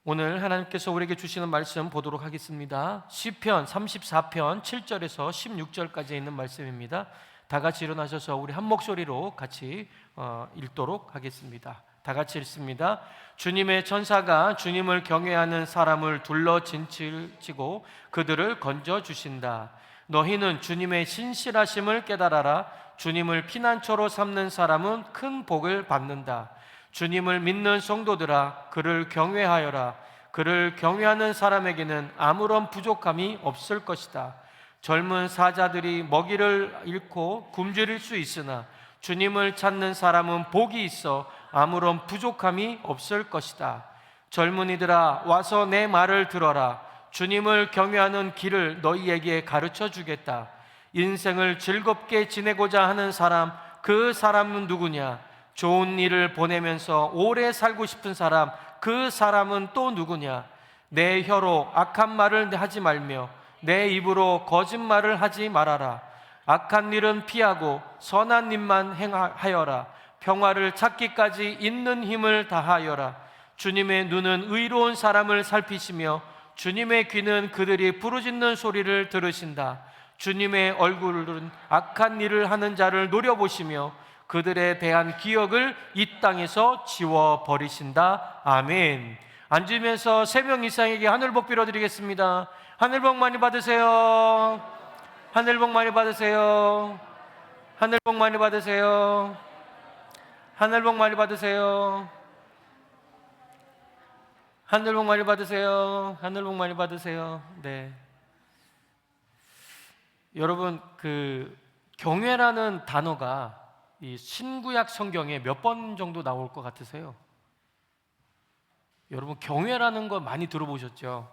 오늘 하나님께서 우리에게 주시는 말씀 보도록 하겠습니다. 시편 34편 7절에서 16절까지 있는 말씀입니다. 다 같이 일어나셔서 우리 한 목소리로 같이 읽도록 하겠습니다. 다 같이 읽습니다. 주님의 천사가 주님을 경외하는 사람을 둘러 진치고 그들을 건져주신다. 너희는 주님의 신실하심을 깨달아라. 주님을 피난처로 삼는 사람은 큰 복을 받는다. 주님을 믿는 성도들아, 그를 경외하여라. 그를 경외하는 사람에게는 아무런 부족함이 없을 것이다. 젊은 사자들이 먹이를 잃고 굶주릴 수 있으나 주님을 찾는 사람은 복이 있어 아무런 부족함이 없을 것이다. 젊은이들아, 와서 내 말을 들어라. 주님을 경외하는 길을 너희에게 가르쳐 주겠다. 인생을 즐겁게 지내고자 하는 사람, 그 사람은 누구냐? 좋은 일을 보내면서 오래 살고 싶은 사람, 그 사람은 또 누구냐? 내 혀로 악한 말을 하지 말며 내 입으로 거짓말을 하지 말아라. 악한 일은 피하고 선한 일만 행하여라. 평화를 찾기까지 있는 힘을 다하여라. 주님의 눈은 의로운 사람을 살피시며 주님의 귀는 그들이 부르짖는 소리를 들으신다. 주님의 얼굴은 악한 일을 하는 자를 노려보시며 그들에 대한 기억을 이 땅에서 지워버리신다. 아멘. 앉으면서 3명 이상에게 하늘복 빌어드리겠습니다. 하늘복 많이 받으세요. 하늘복 많이 받으세요. 하늘복 많이 받으세요. 하늘복 많이 받으세요. 하늘복 많이 받으세요. 하늘복 많이 받으세요. 네. 여러분, 경외라는 단어가 이 신구약 성경에 몇 번 정도 나올 것 같으세요? 여러분, 경외라는 거 많이 들어보셨죠?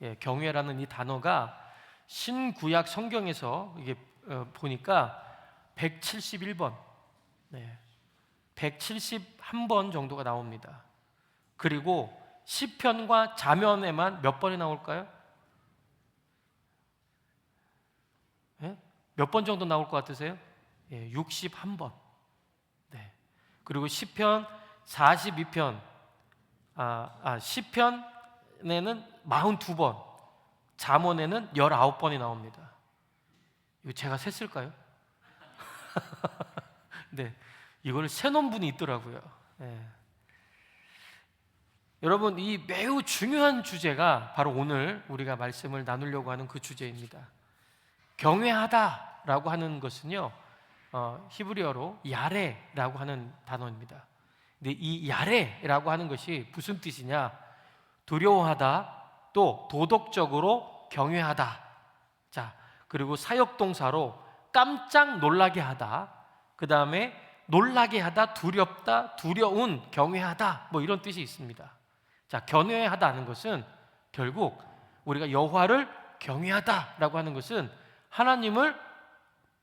예, 경외라는 이 단어가 신구약 성경에서 이게 보니까 171번, 171번 정도가 나옵니다. 그리고 시편과 잠언에만 몇 번이 나올까요? 예? 몇 번 정도 나올 것 같으세요? 예, 61번. 네. 그리고 시편 42편, 시편에는 42번, 잠언에는 19번이 나옵니다. 이거 제가 셌을까요? 네, 이걸 세놓은 분이 있더라고요. 네. 여러분, 이 매우 중요한 주제가 바로 오늘 우리가 말씀을 나누려고 하는 그 주제입니다. 경외하다라고 하는 것은요, 히브리어로 야레라고 하는 단어입니다. 근데 이 야레라고 하는 것이 무슨 뜻이냐? 두려워하다, 또 도덕적으로 경외하다. 자, 그리고 사역동사로 깜짝 놀라게 하다, 그 다음에 놀라게 하다, 두렵다, 두려운, 경외하다, 뭐 이런 뜻이 있습니다. 자, 경외하다는 것은 결국 우리가 여호와를 경외하다라고 하는 것은 하나님을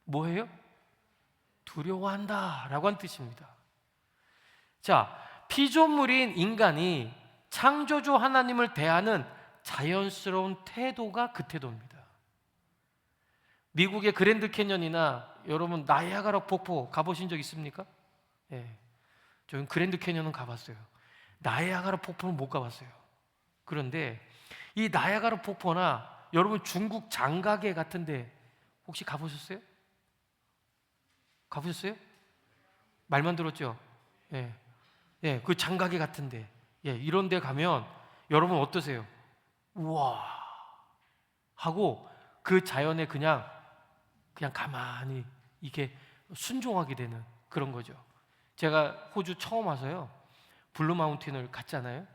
뭐예요? 두려워한다라고 하는 뜻입니다. 자, 피조물인 인간이 창조주 하나님을 대하는 자연스러운 태도가 그 태도입니다. 미국의 그랜드 캐년이나 여러분 나이아가라 폭포 가보신 적 있습니까? 예, 저는 그랜드 캐년은 가봤어요. 나이아가라 폭포는 못 가봤어요. 그런데 이 나이아가라 폭포나 여러분 중국 장가게 같은데 혹시 가보셨어요? 가보셨어요? 말만 들었죠? 예, 예, 그 장가게 같은데, 예, 이런 데 가면 여러분 어떠세요? 우와 하고 그 자연에 그냥 가만히 이렇게 순종하게 되는 그런 거죠. 제가 호주 처음 와서요, 블루마운틴을 갔잖아요.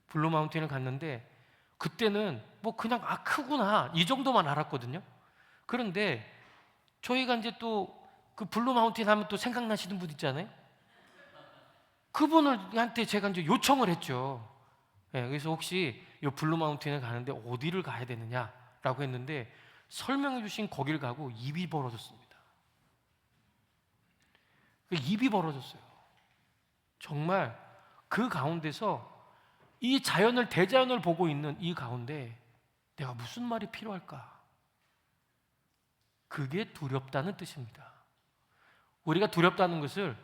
블루마운틴을 갔는데 그때는 뭐 그냥 크구나 이 정도만 알았거든요. 그런데 저희가 이제 또 그 블루마운틴 하면 또 생각나시는 분 있잖아요. 그분한테 제가 이제 요청을 했죠. 예, 그래서 혹시 이 블루마운틴을 가는데 어디를 가야 되느냐라고 했는데 설명해 주신 거길 가고 입이 벌어졌습니다. 입이 벌어졌어요. 정말 그 가운데서 이 자연을, 대자연을 보고 있는 이 가운데 내가 무슨 말이 필요할까? 그게 두렵다는 뜻입니다. 우리가 두렵다는 것을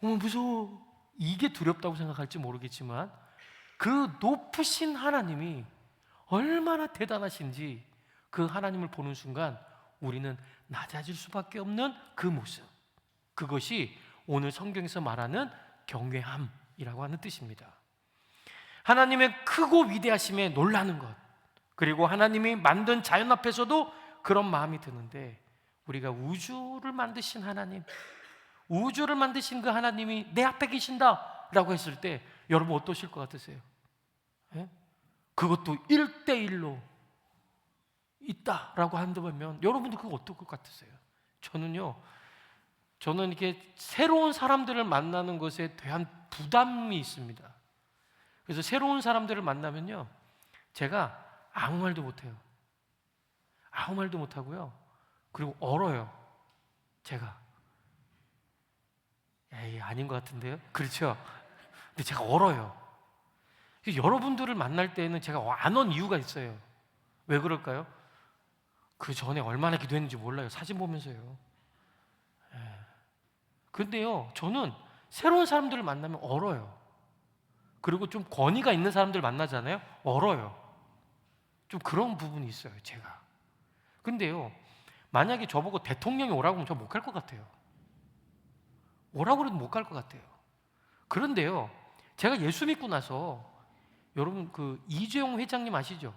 무서워, 이게 두렵다고 생각할지 모르겠지만 그 높으신 하나님이 얼마나 대단하신지 그 하나님을 보는 순간 우리는 낮아질 수밖에 없는 그 모습, 그것이 오늘 성경에서 말하는 경외함이라고 하는 뜻입니다. 하나님의 크고 위대하심에 놀라는 것, 그리고 하나님이 만든 자연 앞에서도 그런 마음이 드는데, 우리가 우주를 만드신 하나님, 우주를 만드신 그 하나님이 내 앞에 계신다 라고 했을 때 여러분 어떠실 것 같으세요? 예? 그것도 1대1로 있다라고 한다면 여러분도 그거 어떨 것 같으세요? 저는 이렇게 새로운 사람들을 만나는 것에 대한 부담이 있습니다. 그래서 새로운 사람들을 만나면요, 제가 아무 말도 못해요. 아무 말도 못하고요, 그리고 얼어요. 제가 에이, 아닌 것 같은데요? 그렇죠? 근데 제가 얼어요. 여러분들을 만날 때는 제가 안 온 이유가 있어요. 왜 그럴까요? 그 전에 얼마나 기도했는지 몰라요. 사진 보면서요. 근데요, 저는 새로운 사람들을 만나면 얼어요. 그리고 좀 권위가 있는 사람들 만나잖아요. 얼어요. 좀 그런 부분이 있어요, 제가. 근데요, 만약에 저보고 대통령이 오라고 하면 저 못 갈 것 같아요. 오라고 해도 못 갈 것 같아요. 그런데요, 제가 예수 믿고 나서, 여러분 그 이재용 회장님 아시죠?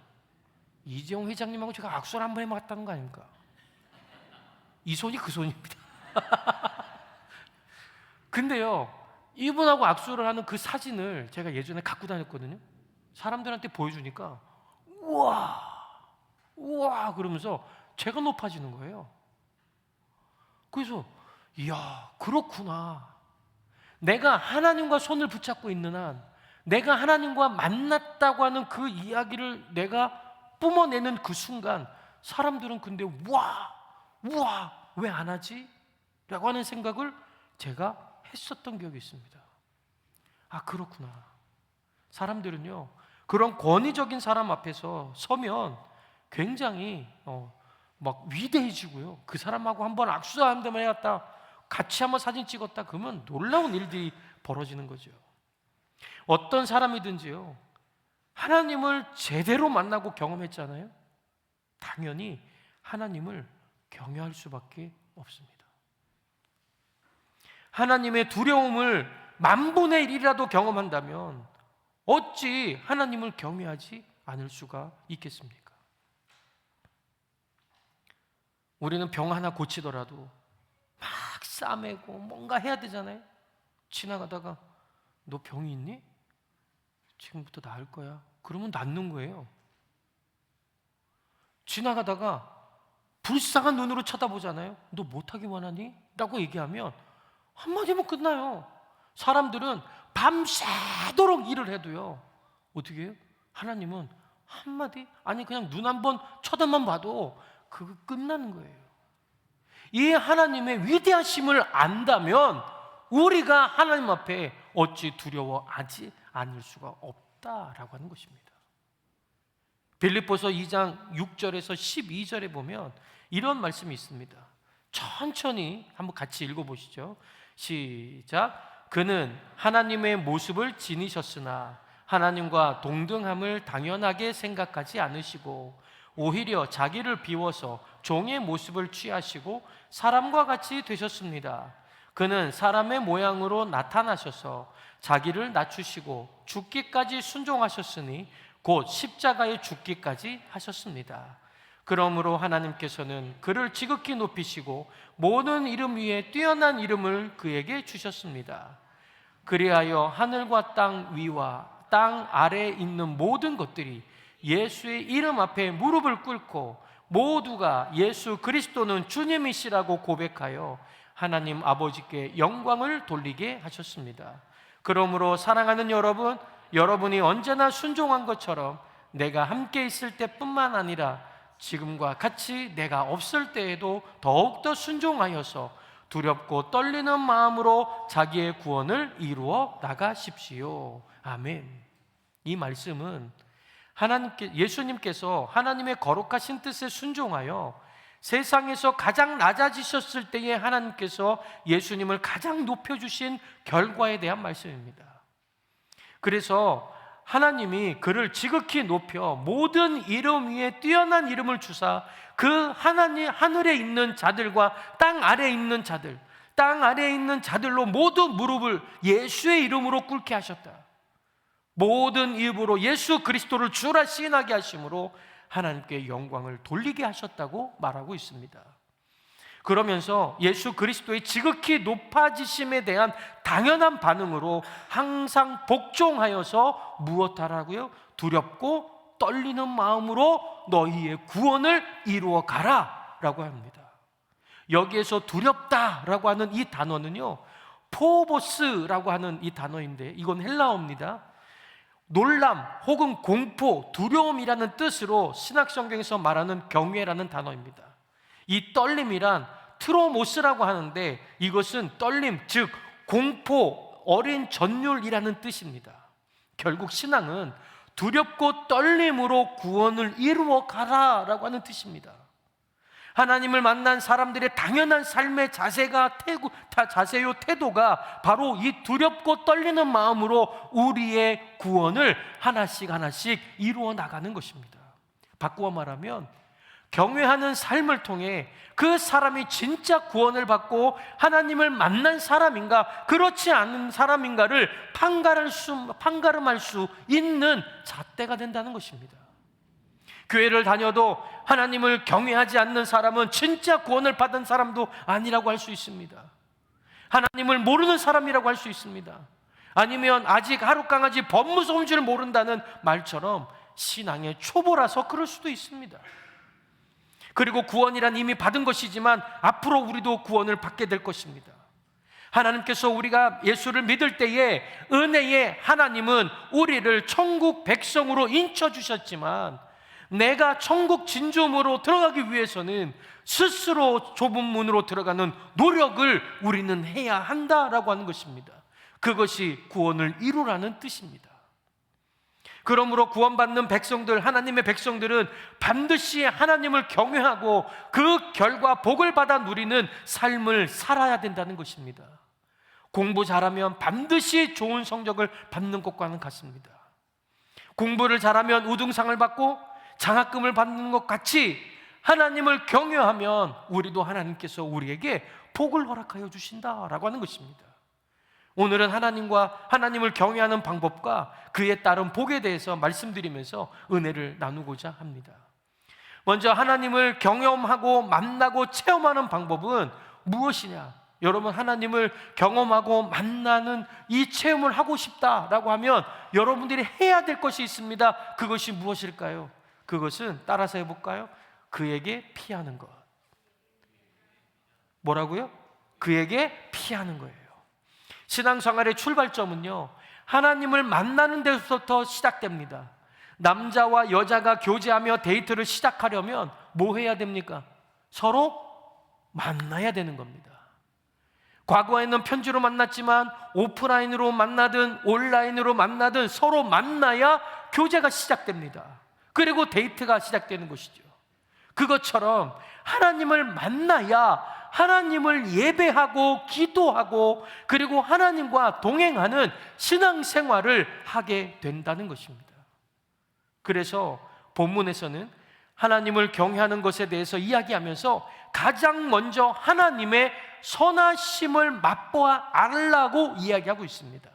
이재용 회장님하고 제가 악수를 한번 해봤다는 거 아닙니까? 이 손이 그 손입니다. 근데요, 이분하고 악수를 하는 그 사진을 제가 예전에 갖고 다녔거든요. 사람들한테 보여주니까 우와 그러면서 제가 높아지는 거예요. 그래서 이야, 그렇구나. 내가 하나님과 손을 붙잡고 있는 한, 내가 하나님과 만났다고 하는 그 이야기를 내가 뿜어내는 그 순간, 사람들은 근데 우와 왜 안 하지? 라고 하는 생각을 제가 했었던 기억이 있습니다. 아, 그렇구나. 사람들은요, 그런 권위적인 사람 앞에서 서면 굉장히 막 위대해지고요, 그 사람하고 한번 악수 한번 해갔다, 같이 한번 사진 찍었다, 그러면 놀라운 일들이 벌어지는 거죠. 어떤 사람이든지요, 하나님을 제대로 만나고 경험했잖아요. 당연히 하나님을 경외할 수밖에 없습니다. 하나님의 두려움을 10,000분의 1이라도 경험한다면 어찌 하나님을 경외하지 않을 수가 있겠습니까? 우리는 병 하나 고치더라도 막 싸매고 뭔가 해야 되잖아요. 지나가다가 너 병이 있니? 지금부터 나을 거야. 그러면 낫는 거예요. 지나가다가 불쌍한 눈으로 쳐다보잖아요. 너 못하기만 하니? 라고 얘기하면 한마디면 끝나요. 사람들은 밤새도록 일을 해도요, 어떻게 해요? 하나님은 한마디, 아니 그냥 눈 한번 쳐다만 봐도 그거 끝나는 거예요. 이 하나님의 위대하심을 안다면 우리가 하나님 앞에 어찌 두려워하지 않을 수가 없다라고 하는 것입니다. 빌립보서 2장 6절에서 12절에 보면 이런 말씀이 있습니다. 천천히 한번 같이 읽어보시죠. 시작. 그는 하나님의 모습을 지니셨으나 하나님과 동등함을 당연하게 생각하지 않으시고 오히려 자기를 비워서 종의 모습을 취하시고 사람과 같이 되셨습니다. 그는 사람의 모양으로 나타나셔서 자기를 낮추시고 죽기까지 순종하셨으니 곧 십자가에 죽기까지 하셨습니다. 그러므로 하나님께서는 그를 지극히 높이시고 모든 이름 위에 뛰어난 이름을 그에게 주셨습니다. 그리하여 하늘과 땅 위와 땅 아래에 있는 모든 것들이 예수의 이름 앞에 무릎을 꿇고 모두가 예수 그리스도는 주님이시라고 고백하여 하나님 아버지께 영광을 돌리게 하셨습니다. 그러므로 사랑하는 여러분, 여러분이 언제나 순종한 것처럼 내가 함께 있을 때뿐만 아니라 지금과 같이 내가 없을 때에도 더욱더 순종하여서 두렵고 떨리는 마음으로 자기의 구원을 이루어 나가십시오. 아멘. 이 말씀은 예수님께서 하나님의 거룩하신 뜻에 순종하여 세상에서 가장 낮아지셨을 때에 하나님께서 예수님을 가장 높여주신 결과에 대한 말씀입니다. 그래서 하나님이 그를 지극히 높여 모든 이름 위에 뛰어난 이름을 주사 그 하나님 하늘에 있는 자들과 땅 아래에 있는 자들, 땅 아래에 있는 자들로 모두 무릎을 예수의 이름으로 꿇게 하셨다. 모든 입으로 예수 그리스도를 주라 시인하게 하심으로 하나님께 영광을 돌리게 하셨다고 말하고 있습니다. 그러면서 예수 그리스도의 지극히 높아지심에 대한 당연한 반응으로 항상 복종하여서 무엇하라고요? 두렵고 떨리는 마음으로 너희의 구원을 이루어 가라 라고 합니다. 여기에서 두렵다라고 하는 이 단어는요, 포보스라고 하는 이 단어인데 이건 헬라어입니다. 놀람 혹은 공포, 두려움이라는 뜻으로 신약성경에서 말하는 경외라는 단어입니다. 이 떨림이란 트로모스라고 하는데 이것은 떨림, 즉 공포, 어린 전율이라는 뜻입니다. 결국 신앙은 두렵고 떨림으로 구원을 이루어 가라라고 하는 뜻입니다. 하나님을 만난 사람들의 당연한 삶의 자세요 태도가 바로 이 두렵고 떨리는 마음으로 우리의 구원을 하나씩 하나씩 이루어 나가는 것입니다. 바꾸어 말하면 경외하는 삶을 통해 그 사람이 진짜 구원을 받고 하나님을 만난 사람인가 그렇지 않은 사람인가를 판가름할 수 있는 잣대가 된다는 것입니다. 교회를 다녀도 하나님을 경외하지 않는 사람은 진짜 구원을 받은 사람도 아니라고 할 수 있습니다. 하나님을 모르는 사람이라고 할 수 있습니다. 아니면 아직 하룻강아지 법무서운 줄 모른다는 말처럼 신앙의 초보라서 그럴 수도 있습니다. 그리고 구원이란 이미 받은 것이지만 앞으로 우리도 구원을 받게 될 것입니다. 하나님께서 우리가 예수를 믿을 때에 은혜의 하나님은 우리를 천국 백성으로 인쳐주셨지만 내가 천국 진주음으로 들어가기 위해서는 스스로 좁은 문으로 들어가는 노력을 우리는 해야 한다라고 하는 것입니다. 그것이 구원을 이루라는 뜻입니다. 그러므로 구원받는 백성들, 하나님의 백성들은 반드시 하나님을 경외하고 그 결과 복을 받아 누리는 삶을 살아야 된다는 것입니다. 공부 잘하면 반드시 좋은 성적을 받는 것과는 같습니다. 공부를 잘하면 우등상을 받고 장학금을 받는 것 같이 하나님을 경외하면 우리도 하나님께서 우리에게 복을 허락하여 주신다라고 하는 것입니다. 오늘은 하나님을 경외하는 방법과 그에 따른 복에 대해서 말씀드리면서 은혜를 나누고자 합니다. 먼저 하나님을 경험하고 만나고 체험하는 방법은 무엇이냐? 여러분, 하나님을 경험하고 만나는 이 체험을 하고 싶다라고 하면 여러분들이 해야 될 것이 있습니다. 그것이 무엇일까요? 그것은 따라서 해볼까요? 그에게 피하는 것. 뭐라고요? 그에게 피하는 거예요. 신앙생활의 출발점은요, 하나님을 만나는 데서부터 시작됩니다. 남자와 여자가 교제하며 데이트를 시작하려면 뭐 해야 됩니까? 서로 만나야 되는 겁니다. 과거에는 편지로 만났지만 오프라인으로 만나든 온라인으로 만나든 서로 만나야 교제가 시작됩니다. 그리고 데이트가 시작되는 것이죠. 그것처럼 하나님을 만나야 하나님을 예배하고 기도하고 그리고 하나님과 동행하는 신앙생활을 하게 된다는 것입니다. 그래서 본문에서는 하나님을 경외하는 것에 대해서 이야기하면서 가장 먼저 하나님의 선하심을 맛보아 알라고 이야기하고 있습니다.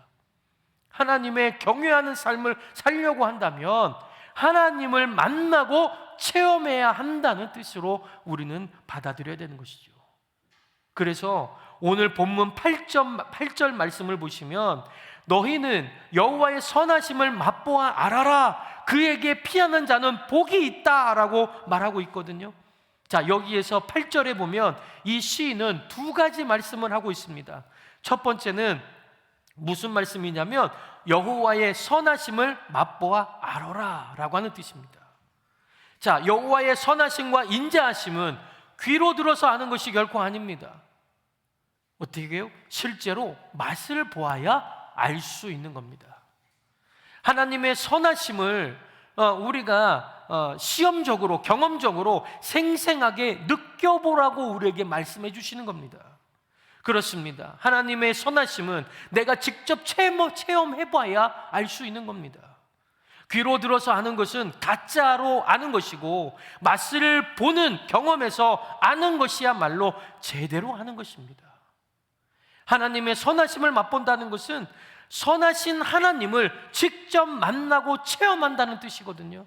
하나님의 경외하는 삶을 살려고 한다면 하나님을 만나고 체험해야 한다는 뜻으로 우리는 받아들여야 되는 것이죠. 그래서 오늘 본문 8절 말씀을 보시면 너희는 여호와의 선하심을 맛보아 알아라. 그에게 피하는 자는 복이 있다라고 말하고 있거든요. 자, 여기에서 8절에 보면 이 시인은 두 가지 말씀을 하고 있습니다. 첫 번째는 무슨 말씀이냐면 여호와의 선하심을 맛보아 알아라 라고 하는 뜻입니다. 자, 여호와의 선하심과 인자하심은 귀로 들어서 아는 것이 결코 아닙니다. 어떻게 해요? 실제로 맛을 보아야 알 수 있는 겁니다. 하나님의 선하심을 우리가 시험적으로 경험적으로 생생하게 느껴보라고 우리에게 말씀해 주시는 겁니다. 그렇습니다. 하나님의 선하심은 내가 직접 체험해봐야 알 수 있는 겁니다. 귀로 들어서 아는 것은 가짜로 아는 것이고, 맛을 보는 경험에서 아는 것이야말로 제대로 아는 것입니다. 하나님의 선하심을 맛본다는 것은 선하신 하나님을 직접 만나고 체험한다는 뜻이거든요.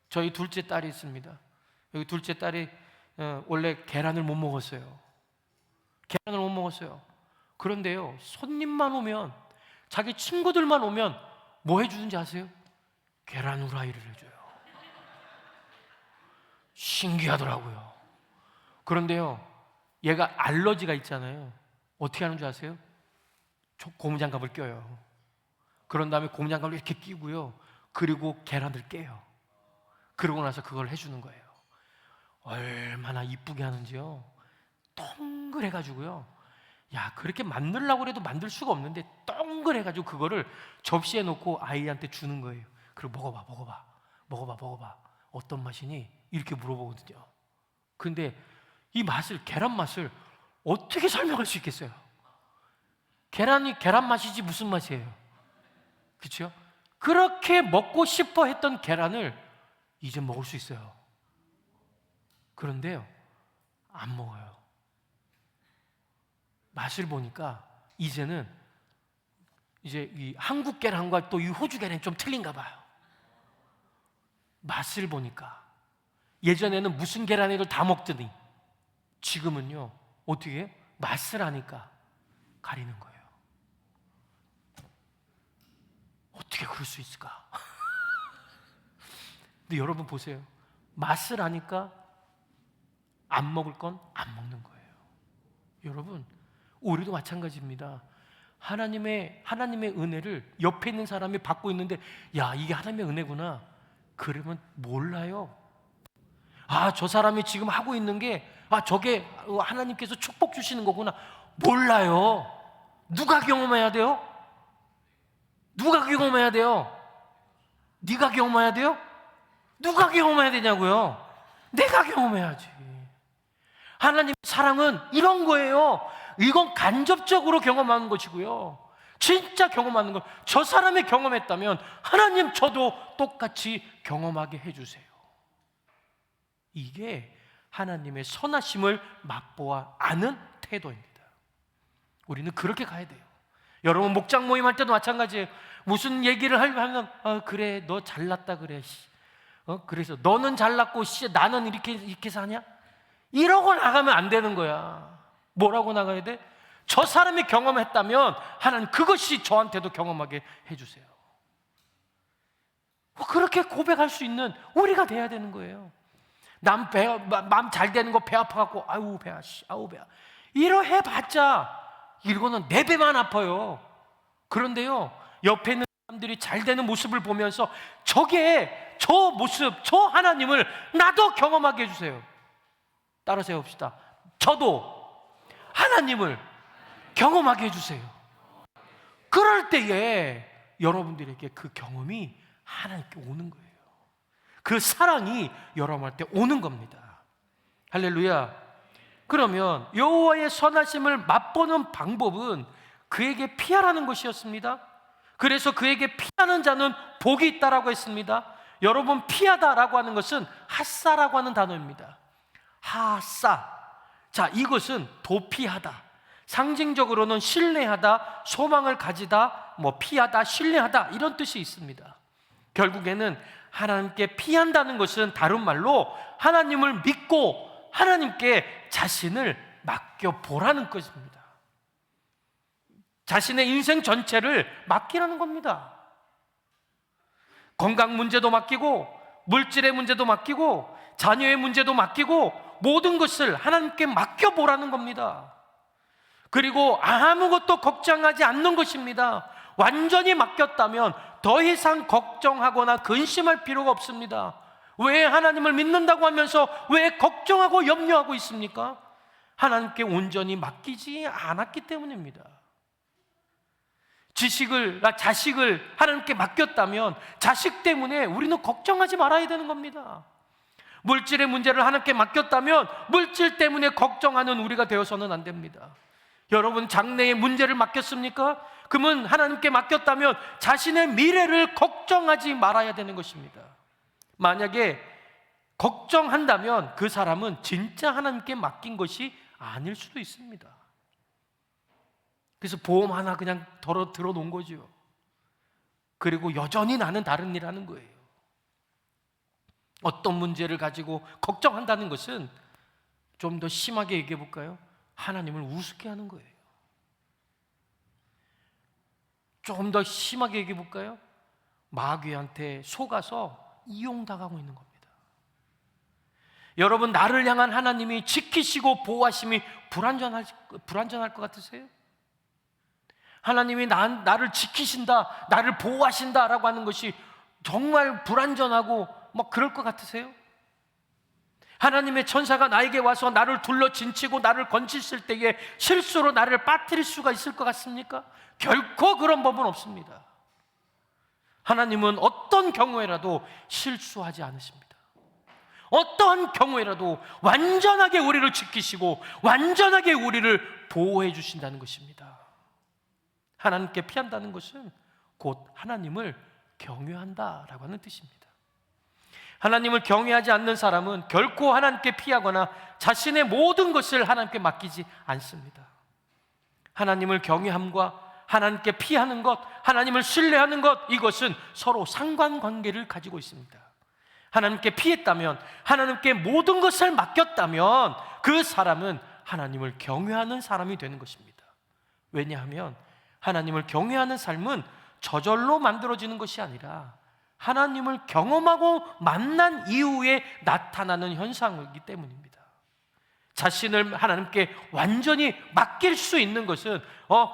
저희 둘째 딸이 있습니다. 여기 둘째 딸이 원래 계란을 못 먹었어요. 계란을 못 먹었어요. 그런데요, 손님만 오면, 자기 친구들만 오면 뭐 해주는지 아세요? 계란 후라이를 해줘요. 신기하더라고요. 그런데요, 얘가 알러지가 있잖아요. 어떻게 하는 줄 아세요? 고무장갑을 껴요. 그런 다음에 고무장갑을 이렇게 끼고요, 그리고 계란을 깨요. 그러고 나서 그걸 해주는 거예요. 얼마나 이쁘게 하는지요. 동글해가지고요, 야, 그렇게 만들려고 해도 만들 수가 없는데 동글해가지고 그거를 접시에 놓고 아이한테 주는 거예요. 그리고 먹어봐. 어떤 맛이니? 이렇게 물어보거든요. 근데 이 맛을, 계란 맛을 어떻게 설명할 수 있겠어요? 계란이 계란 맛이지 무슨 맛이에요? 그렇죠? 그렇게 먹고 싶어 했던 계란을 이제 먹을 수 있어요. 그런데요, 안 먹어요. 맛을 보니까 이제는 이제 이 한국 계란과 또 이 호주 계란이 좀 틀린가 봐요. 맛을 보니까 예전에는 무슨 계란이를 다 먹더니 지금은요, 어떻게 해요? 맛을 아니까 가리는 거예요. 어떻게 그럴 수 있을까? 근데 여러분 보세요. 맛을 아니까 안 먹을 건 안 먹는 거예요. 여러분, 우리도 마찬가지입니다. 하나님의 은혜를 옆에 있는 사람이 받고 있는데, 야, 이게 하나님의 은혜구나, 그러면 몰라요. 아, 저 사람이 지금 하고 있는 게, 아, 저게 하나님께서 축복 주시는 거구나, 몰라요. 누가 경험해야 돼요? 누가 경험해야 돼요? 네가 경험해야 돼요? 누가 경험해야 되냐고요? 내가 경험해야지. 하나님의 사랑은 이런 거예요. 이건 간접적으로 경험하는 것이고요, 진짜 경험하는 건, 저 사람이 경험했다면 하나님 저도 똑같이 경험하게 해주세요. 이게 하나님의 선하심을 맛보아 아는 태도입니다. 우리는 그렇게 가야 돼요. 여러분, 목장 모임할 때도 마찬가지예요. 무슨 얘기를 하면 그래, 너 잘났다 그래. 그래서 너는 잘났고 나는 이렇게 사냐? 이러고 나가면 안 되는 거야. 뭐라고 나가야 돼? 저 사람이 경험했다면 하나님 그것이 저한테도 경험하게 해주세요. 그렇게 고백할 수 있는 우리가 돼야 되는 거예요. 마음 잘 되는 거 배 아파갖고 아우 배야, 아우 배야, 이러 해봤자 이거는 내 배만 아파요. 그런데요, 옆에 있는 사람들이 잘 되는 모습을 보면서 저 모습, 저 하나님을 나도 경험하게 해주세요. 따라서 해봅시다. 저도 하나님을 경험하게 해주세요. 그럴 때에 여러분들에게 그 경험이 하나님께 오는 거예요. 그 사랑이 여러분한테 오는 겁니다. 할렐루야. 그러면 여호와의 선하심을 맛보는 방법은 그에게 피하라는 것이었습니다. 그래서 그에게 피하는 자는 복이 있다라고 했습니다. 여러분, 피하다라고 하는 것은 하사라고 하는 단어입니다. 하사. 자, 이것은 도피하다, 상징적으로는 신뢰하다, 소망을 가지다, 피하다, 신뢰하다, 이런 뜻이 있습니다. 결국에는 하나님께 피한다는 것은 다른 말로 하나님을 믿고 하나님께 자신을 맡겨보라는 것입니다. 자신의 인생 전체를 맡기라는 겁니다. 건강 문제도 맡기고, 물질의 문제도 맡기고, 자녀의 문제도 맡기고, 모든 것을 하나님께 맡겨보라는 겁니다. 그리고 아무것도 걱정하지 않는 것입니다. 완전히 맡겼다면 더 이상 걱정하거나 근심할 필요가 없습니다. 왜 하나님을 믿는다고 하면서 왜 걱정하고 염려하고 있습니까? 하나님께 온전히 맡기지 않았기 때문입니다. 자식을 하나님께 맡겼다면 자식 때문에 우리는 걱정하지 말아야 되는 겁니다. 물질의 문제를 하나님께 맡겼다면 물질 때문에 걱정하는 우리가 되어서는 안 됩니다. 여러분 장래의 문제를 맡겼습니까? 그러면 하나님께 맡겼다면 자신의 미래를 걱정하지 말아야 되는 것입니다. 만약에 걱정한다면 그 사람은 진짜 하나님께 맡긴 것이 아닐 수도 있습니다. 그래서 보험 하나 그냥 들어놓은 거죠. 그리고 여전히 나는 다른 일 하는 거예요. 어떤 문제를 가지고 걱정한다는 것은 좀 더 심하게 얘기해 볼까요? 하나님을 우습게 하는 거예요. 좀 더 심하게 얘기해 볼까요? 마귀한테 속아서 이용당하고 있는 겁니다. 여러분, 나를 향한 하나님이 지키시고 보호하심이 불완전할 것 같으세요? 하나님이 나를 지키신다, 나를 보호하신다라고 하는 것이 정말 불완전하고 그럴 것 같으세요? 하나님의 천사가 나에게 와서 나를 둘러 진치고 나를 건지실 때에 실수로 나를 빠뜨릴 수가 있을 것 같습니까? 결코 그런 법은 없습니다. 하나님은 어떤 경우에라도 실수하지 않으십니다. 어떠한 경우에라도 완전하게 우리를 지키시고 완전하게 우리를 보호해 주신다는 것입니다. 하나님께 피한다는 것은 곧 하나님을 경외한다라고 하는 뜻입니다. 하나님을 경외하지 않는 사람은 결코 하나님께 피하거나 자신의 모든 것을 하나님께 맡기지 않습니다. 하나님을 경외함과 하나님께 피하는 것, 하나님을 신뢰하는 것, 이것은 서로 상관관계를 가지고 있습니다. 하나님께 피했다면, 하나님께 모든 것을 맡겼다면 그 사람은 하나님을 경외하는 사람이 되는 것입니다. 왜냐하면 하나님을 경외하는 삶은 저절로 만들어지는 것이 아니라 하나님을 경험하고 만난 이후에 나타나는 현상이기 때문입니다. 자신을 하나님께 완전히 맡길 수 있는 것은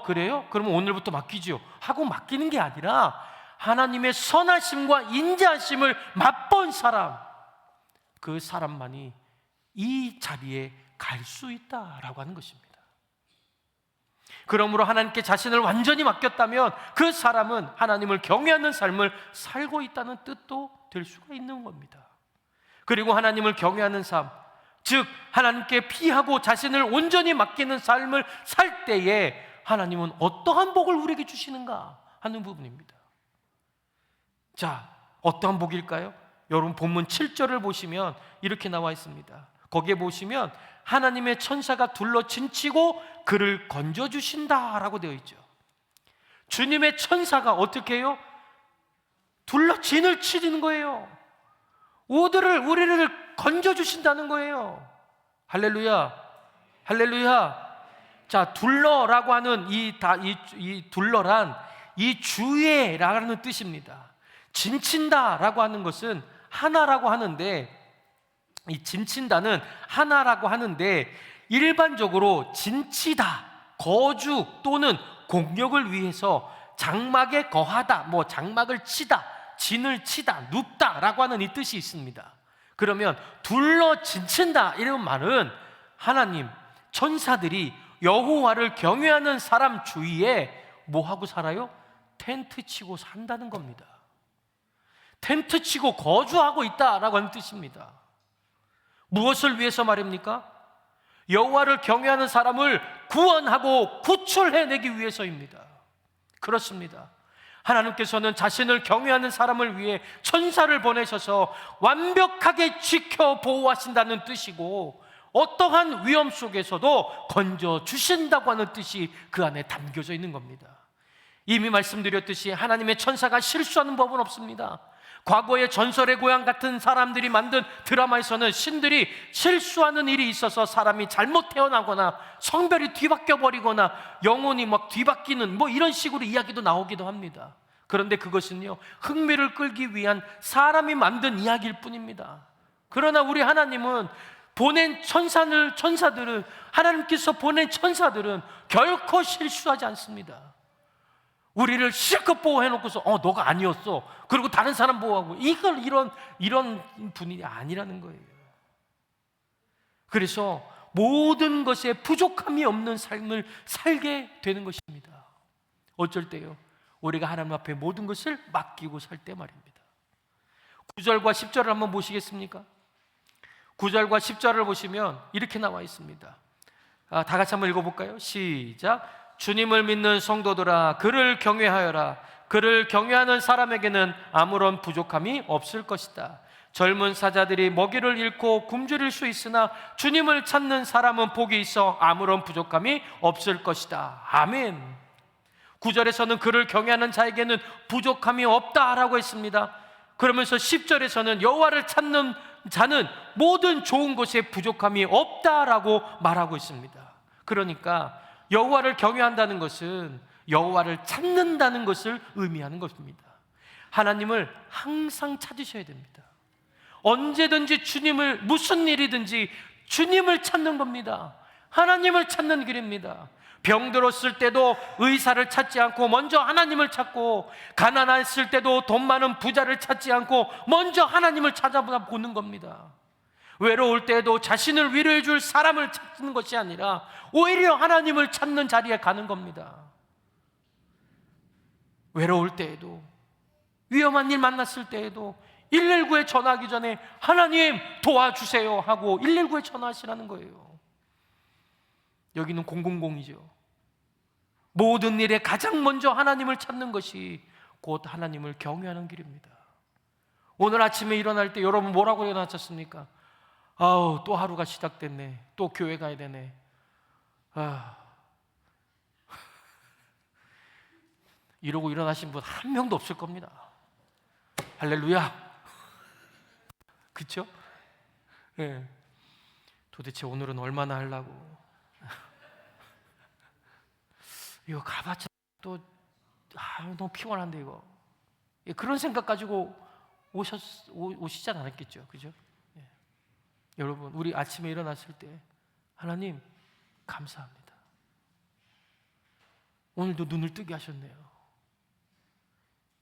그래요? 그러면 오늘부터 맡기죠 하고 맡기는 게 아니라 하나님의 선하심과 인자하심을 맛본 사람, 그 사람만이 이 자리에 갈 수 있다라고 하는 것입니다. 그러므로 하나님께 자신을 완전히 맡겼다면 그 사람은 하나님을 경외하는 삶을 살고 있다는 뜻도 될 수가 있는 겁니다. 그리고 하나님을 경외하는 삶, 즉 하나님께 피하고 자신을 온전히 맡기는 삶을 살 때에 하나님은 어떠한 복을 우리에게 주시는가 하는 부분입니다. 자, 어떠한 복일까요? 여러분 본문 7절을 보시면 이렇게 나와 있습니다. 거기에 보시면 하나님의 천사가 둘러 진치고 그를 건져주신다라고 되어 있죠. 주님의 천사가 어떻게 해요? 둘러 진을 치는 거예요. 우리를 건져주신다는 거예요. 할렐루야, 할렐루야. 자, 둘러라고 하는 이 둘러란 이 주의라는 뜻입니다. 진친다라고 하는 것은 하나라고 하는데, 이 진친다는 하나라고 하는데 일반적으로 진치다, 거주 또는 공격을 위해서 장막에 거하다, 장막을 치다, 진을 치다, 눕다라고 하는 이 뜻이 있습니다. 그러면 둘러 진친다 이런 말은 하나님, 천사들이 여호와를 경외하는 사람 주위에 뭐하고 살아요? 텐트 치고 산다는 겁니다. 텐트 치고 거주하고 있다라고 하는 뜻입니다. 무엇을 위해서 말입니까? 여호와를 경외하는 사람을 구원하고 구출해내기 위해서입니다. 그렇습니다. 하나님께서는 자신을 경외하는 사람을 위해 천사를 보내셔서 완벽하게 지켜 보호하신다는 뜻이고, 어떠한 위험 속에서도 건져주신다고 하는 뜻이 그 안에 담겨져 있는 겁니다. 이미 말씀드렸듯이 하나님의 천사가 실수하는 법은 없습니다. 과거의 전설의 고향 같은 사람들이 만든 드라마에서는 신들이 실수하는 일이 있어서 사람이 잘못 태어나거나 성별이 뒤바뀌어 버리거나 영혼이 뒤바뀌는 이런 식으로 이야기도 나오기도 합니다. 그런데 그것은요, 흥미를 끌기 위한 사람이 만든 이야기일 뿐입니다. 그러나 우리 하나님은 보낸 천사들은, 하나님께서 보낸 천사들은 결코 실수하지 않습니다. 우리를 실컷 보호해놓고서 너가 아니었어, 그리고 다른 사람 보호하고, 이런 분이 아니라는 거예요. 그래서 모든 것에 부족함이 없는 삶을 살게 되는 것입니다. 어쩔 때요, 우리가 하나님 앞에 모든 것을 맡기고 살 때 말입니다. 9절과 10절을 한번 보시겠습니까? 9절과 10절을 보시면 이렇게 나와 있습니다. 다 같이 한번 읽어볼까요? 시작. 주님을 믿는 성도들아, 그를 경외하여라. 그를 경외하는 사람에게는 아무런 부족함이 없을 것이다. 젊은 사자들이 먹이를 잃고 굶주릴 수 있으나 주님을 찾는 사람은 복이 있어 아무런 부족함이 없을 것이다. 아멘. 9절에서는 그를 경외하는 자에게는 부족함이 없다라고 했습니다. 그러면서 10절에서는 여호와를 찾는 자는 모든 좋은 것에 부족함이 없다라고 말하고 있습니다. 그러니까 여호와를 경외한다는 것은 여호와를 찾는다는 것을 의미하는 것입니다. 하나님을 항상 찾으셔야 됩니다. 언제든지 주님을, 무슨 일이든지 주님을 찾는 겁니다. 하나님을 찾는 길입니다. 병들었을 때도 의사를 찾지 않고 먼저 하나님을 찾고, 가난했을 때도 돈 많은 부자를 찾지 않고 먼저 하나님을 찾아보는 겁니다. 외로울 때에도 자신을 위로해 줄 사람을 찾는 것이 아니라 오히려 하나님을 찾는 자리에 가는 겁니다. 외로울 때에도, 위험한 일 만났을 때에도 119에 전화하기 전에 하나님 도와주세요 하고 119에 전화하시라는 거예요. 여기는 000이죠. 모든 일에 가장 먼저 하나님을 찾는 것이 곧 하나님을 경외하는 길입니다. 오늘 아침에 일어날 때 여러분 뭐라고 일어나셨습니까? 아우, 또 하루가 시작됐네. 또 교회 가야 되네. 이러고 일어나신 분 한 명도 없을 겁니다. 할렐루야. 그렇죠? 네. 도대체 오늘은 얼마나 하려고? 이거 가봤자 또 너무 피곤한데 이거. 그런 생각 가지고 오시지 않았겠죠, 그죠? 네. 여러분, 우리 아침에 일어났을 때 하나님 감사합니다. 오늘도 눈을 뜨게 하셨네요.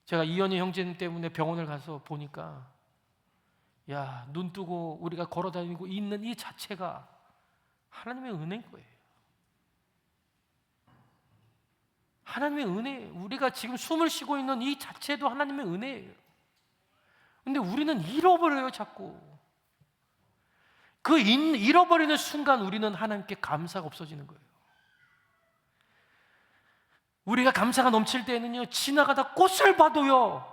제가 이현희 형제님 때문에 병원을 가서 보니까 눈 뜨고 우리가 걸어다니고 있는 이 자체가 하나님의 은혜인 거예요. 하나님의 은혜, 우리가 지금 숨을 쉬고 있는 이 자체도 하나님의 은혜예요. 근데 우리는 잃어버려요, 자꾸. 그 잃어버리는 순간 우리는 하나님께 감사가 없어지는 거예요. 우리가 감사가 넘칠 때는요, 지나가다 꽃을 봐도요,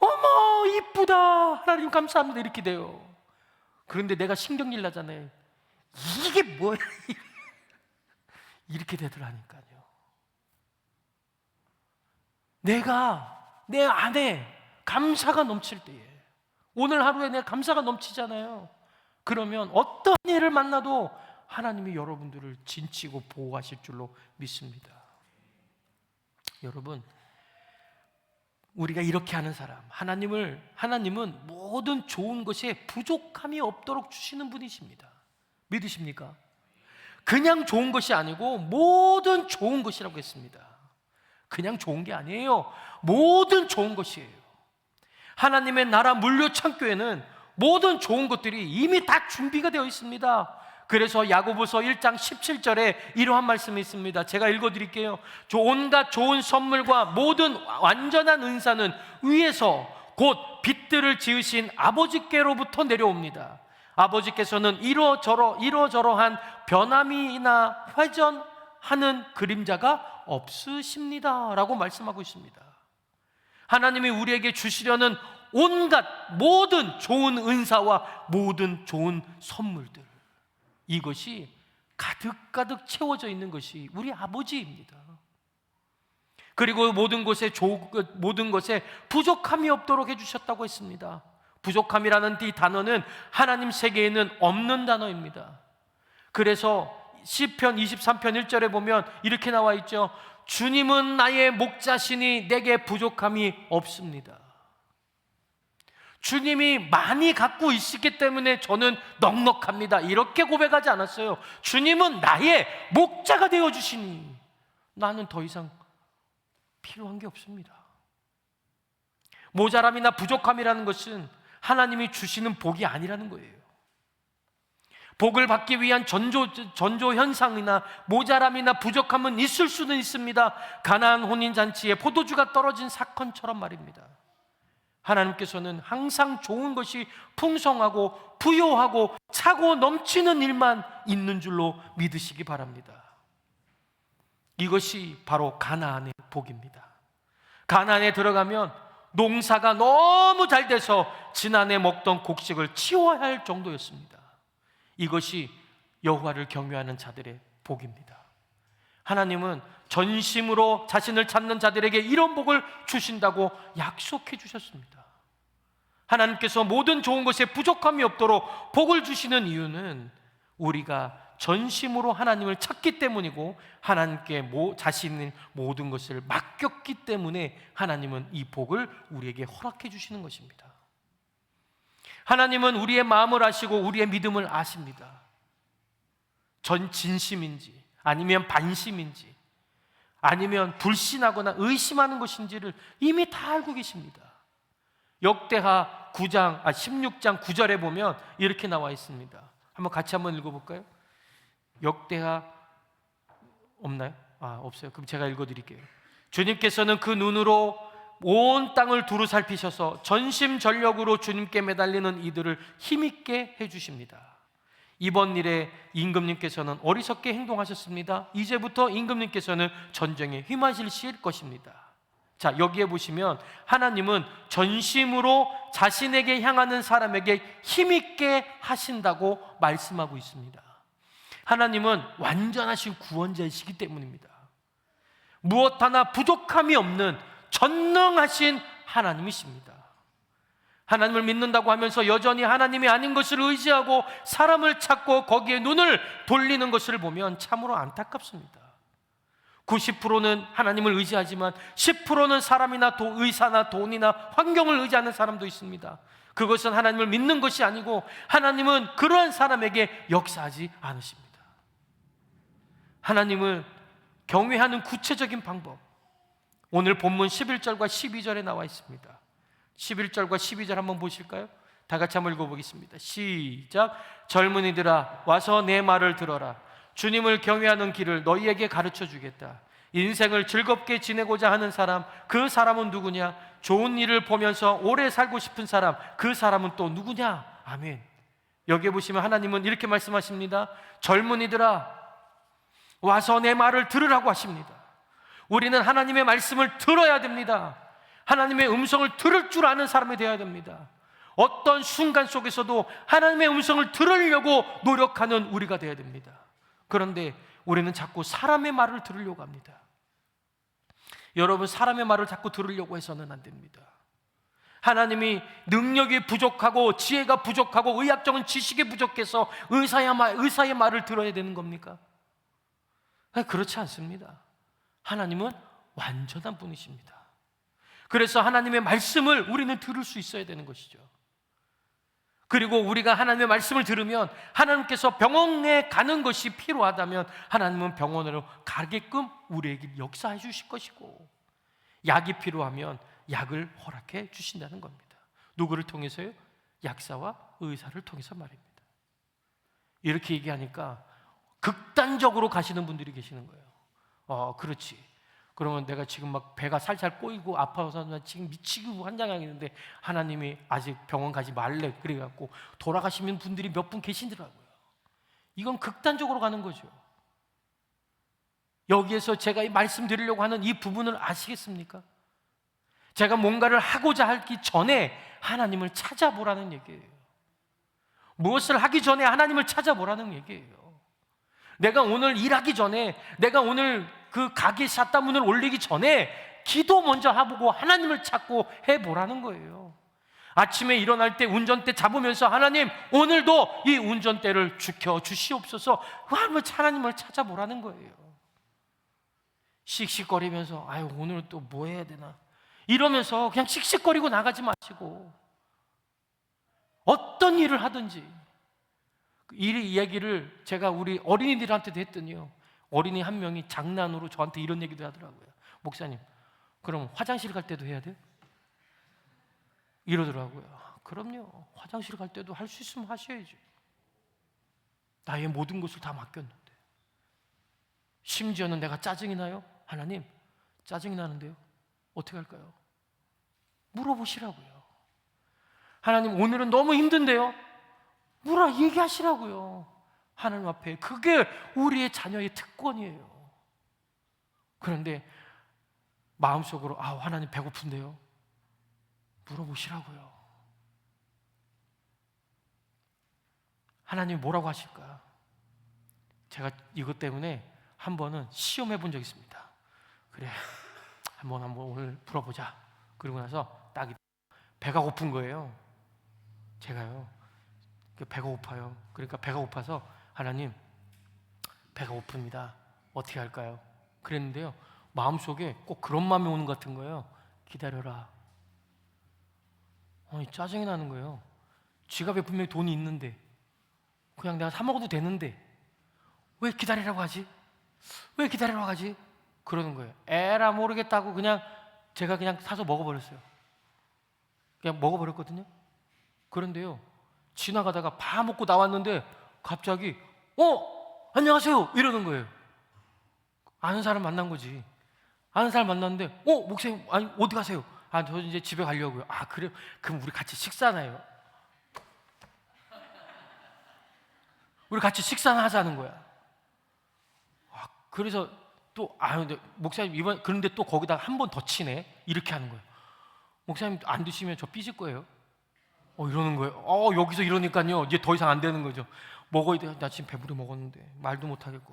어머 이쁘다, 하나님 감사합니다, 이렇게 돼요. 그런데 내가 신경질 나잖아요. 이게 뭐야? 이렇게 되더라니까요. 내가 내 안에 감사가 넘칠 때에, 오늘 하루에 내 감사가 넘치잖아요. 그러면 어떤 일을 만나도 하나님이 여러분들을 진치고 보호하실 줄로 믿습니다. 여러분, 우리가 이렇게 하는 사람, 하나님은 모든 좋은 것에 부족함이 없도록 주시는 분이십니다. 믿으십니까? 그냥 좋은 것이 아니고 모든 좋은 것이라고 했습니다. 그냥 좋은 게 아니에요. 모든 좋은 것이에요. 하나님의 나라 물류 창고에는 모든 좋은 것들이 이미 다 준비가 되어 있습니다. 그래서 야고보서 1장 17절에 이러한 말씀이 있습니다. 제가 읽어드릴게요. 온갖 좋은 선물과 모든 완전한 은사는 위에서 곧 빛들을 지으신 아버지께로부터 내려옵니다. 아버지께서는 이러저러한 변함이나 회전하는 그림자가 없으십니다 라고 말씀하고 있습니다. 하나님이 우리에게 주시려는 온갖 모든 좋은 은사와 모든 좋은 선물들, 이것이 가득가득 채워져 있는 것이 우리 아버지입니다. 그리고 모든 것에 부족함이 없도록 해주셨다고 했습니다. 부족함이라는 이 단어는 하나님 세계에는 없는 단어입니다. 그래서 시편 23편 1절에 보면 이렇게 나와 있죠. 주님은 나의 목자시니 내게 부족함이 없습니다. 주님이 많이 갖고 있기 때문에 저는 넉넉합니다, 이렇게 고백하지 않았어요. 주님은 나의 목자가 되어주시니 나는 더 이상 필요한 게 없습니다. 모자람이나 부족함이라는 것은 하나님이 주시는 복이 아니라는 거예요. 복을 받기 위한 전조 현상이나 모자람이나 부족함은 있을 수는 있습니다. 가나안 혼인잔치에 포도주가 떨어진 사건처럼 말입니다. 하나님께서는 항상 좋은 것이 풍성하고 부요하고 차고 넘치는 일만 있는 줄로 믿으시기 바랍니다. 이것이 바로 가나안의 복입니다. 가나안에 들어가면 농사가 너무 잘 돼서 지난해 먹던 곡식을 치워야 할 정도였습니다. 이것이 여호와를 경외하는 자들의 복입니다. 하나님은 전심으로 자신을 찾는 자들에게 이런 복을 주신다고 약속해 주셨습니다. 하나님께서 모든 좋은 것에 부족함이 없도록 복을 주시는 이유는 우리가 전심으로 하나님을 찾기 때문이고 하나님께 자신의 모든 것을 맡겼기 때문에 하나님은 이 복을 우리에게 허락해 주시는 것입니다. 하나님은 우리의 마음을 아시고 우리의 믿음을 아십니다. 전 진심인지 아니면 반심인지 아니면 불신하거나 의심하는 것인지를 이미 다 알고 계십니다. 역대하 16장 9절에 보면 이렇게 나와 있습니다. 같이 한번 읽어볼까요? 역대하 없나요? 없어요. 그럼 제가 읽어드릴게요. 주님께서는 그 눈으로 온 땅을 두루 살피셔서 전심전력으로 주님께 매달리는 이들을 힘있게 해주십니다. 이번 일에 임금님께서는 어리석게 행동하셨습니다. 이제부터 임금님께서는 전쟁에 휘말리실 것입니다. 자, 여기에 보시면 하나님은 전심으로 자신에게 향하는 사람에게 힘있게 하신다고 말씀하고 있습니다. 하나님은 완전하신 구원자이시기 때문입니다. 무엇 하나 부족함이 없는 전능하신 하나님이십니다. 하나님을 믿는다고 하면서 여전히 하나님이 아닌 것을 의지하고 사람을 찾고 거기에 눈을 돌리는 것을 보면 참으로 안타깝습니다. 90%는 하나님을 의지하지만 10%는 사람이나 의사나 돈이나 환경을 의지하는 사람도 있습니다. 그것은 하나님을 믿는 것이 아니고 하나님은 그러한 사람에게 역사하지 않으십니다. 하나님을 경외하는 구체적인 방법, 오늘 본문 11절과 12절에 나와 있습니다. 11절과 12절 한번 보실까요? 다 같이 한번 읽어보겠습니다. 시작. 젊은이들아 와서 내 말을 들어라. 주님을 경외하는 길을 너희에게 가르쳐 주겠다. 인생을 즐겁게 지내고자 하는 사람, 그 사람은 누구냐? 좋은 일을 보면서 오래 살고 싶은 사람, 그 사람은 또 누구냐? 아멘. 여기에 보시면 하나님은 이렇게 말씀하십니다. 젊은이들아 와서 내 말을 들으라고 하십니다. 우리는 하나님의 말씀을 들어야 됩니다. 하나님의 음성을 들을 줄 아는 사람이 되어야 됩니다. 어떤 순간 속에서도 하나님의 음성을 들으려고 노력하는 우리가 되어야 됩니다. 그런데 우리는 자꾸 사람의 말을 들으려고 합니다. 여러분, 사람의 말을 자꾸 들으려고 해서는 안 됩니다. 하나님이 능력이 부족하고 지혜가 부족하고 의학적인 지식이 부족해서 의사의 말을 들어야 되는 겁니까? 그렇지 않습니다. 하나님은 완전한 분이십니다. 그래서 하나님의 말씀을 우리는 들을 수 있어야 되는 것이죠. 그리고 우리가 하나님의 말씀을 들으면 하나님께서 병원에 가는 것이 필요하다면 하나님은 병원으로 가게끔 우리에게 역사해 주실 것이고, 약이 필요하면 약을 허락해 주신다는 겁니다. 누구를 통해서요? 약사와 의사를 통해서 말입니다. 이렇게 얘기하니까 극단적으로 가시는 분들이 계시는 거예요. 그렇지. 그러면 내가 지금 막 배가 살살 꼬이고 아파서 나 지금 미치고 환장하겠는데 하나님이 아직 병원 가지 말래 그래갖고 돌아가시는 분들이 몇 분 계시더라고요. 이건 극단적으로 가는 거죠. 여기에서 제가 말씀드리려고 하는 이 부분을 아시겠습니까? 제가 뭔가를 하고자 하기 전에 하나님을 찾아보라는 얘기예요. 무엇을 하기 전에 하나님을 찾아보라는 얘기예요. 내가 오늘 일하기 전에, 내가 오늘 그 가게 샷다문을 올리기 전에 기도 먼저 해보고 하나님을 찾고 해보라는 거예요. 아침에 일어날 때 운전대 잡으면서 하나님 오늘도 이 운전대를 지켜주시옵소서 하나님을 찾아보라는 거예요. 씩씩거리면서 아유 오늘 또 뭐 해야 되나 이러면서 그냥 씩씩거리고 나가지 마시고 어떤 일을 하든지 이 이야기를 제가 우리 어린이들한테도 했더니요, 어린이 한 명이 장난으로 저한테 이런 얘기도 하더라고요. 목사님, 그럼 화장실 갈 때도 해야 돼요? 이러더라고요. 그럼요. 화장실 갈 때도 할 수 있으면 하셔야죠. 나의 모든 것을 다 맡겼는데. 심지어는 내가 짜증이 나요? 하나님, 짜증이 나는데요. 어떻게 할까요? 물어보시라고요. 하나님 오늘은 너무 힘든데요? 뭐라 얘기하시라고요. 하나님 앞에. 그게 우리의 자녀의 특권이에요. 그런데 마음속으로 하나님 배고픈데요? 물어보시라고요. 하나님이 뭐라고 하실까? 제가 이것 때문에 한 번은 시험해 본 적이 있습니다. 그래, 한번 오늘 풀어보자. 그러고 나서 딱 배가 고픈 거예요. 제가요, 배가 고파요. 그러니까 배가 고파서 하나님, 배가 고픕니다. 어떻게 할까요? 그랬는데요, 마음속에 꼭 그런 마음이 오는 것 같은 거예요. 기다려라. 짜증이 나는 거예요. 지갑에 분명히 돈이 있는데, 그냥 내가 사 먹어도 되는데 왜 기다리라고 하지? 왜 기다리라고 하지? 그러는 거예요. 에라 모르겠다고 제가 그냥 사서 먹어버렸어요. 그냥 먹어버렸거든요. 그런데요, 지나가다가 밥 먹고 나왔는데 갑자기 안녕하세요 이러는 거예요. 아는 사람 만난 거지. 아는 사람 만났는데 목사님, 아니 어디 가세요? 저 이제 집에 가려고요. 그래요? 그럼 우리 같이 식사나요? 우리 같이 식사나 하자는 거야. 그래서 또 근데 목사님 그런데 또 거기다 한 번 더 치네. 이렇게 하는 거예요. 목사님 안 드시면 저 삐질 거예요. 이러는 거예요. 여기서 이러니까요, 이제 더 이상 안 되는 거죠. 먹어야 돼. 나 지금 배부르게 먹었는데 말도 못 하겠고.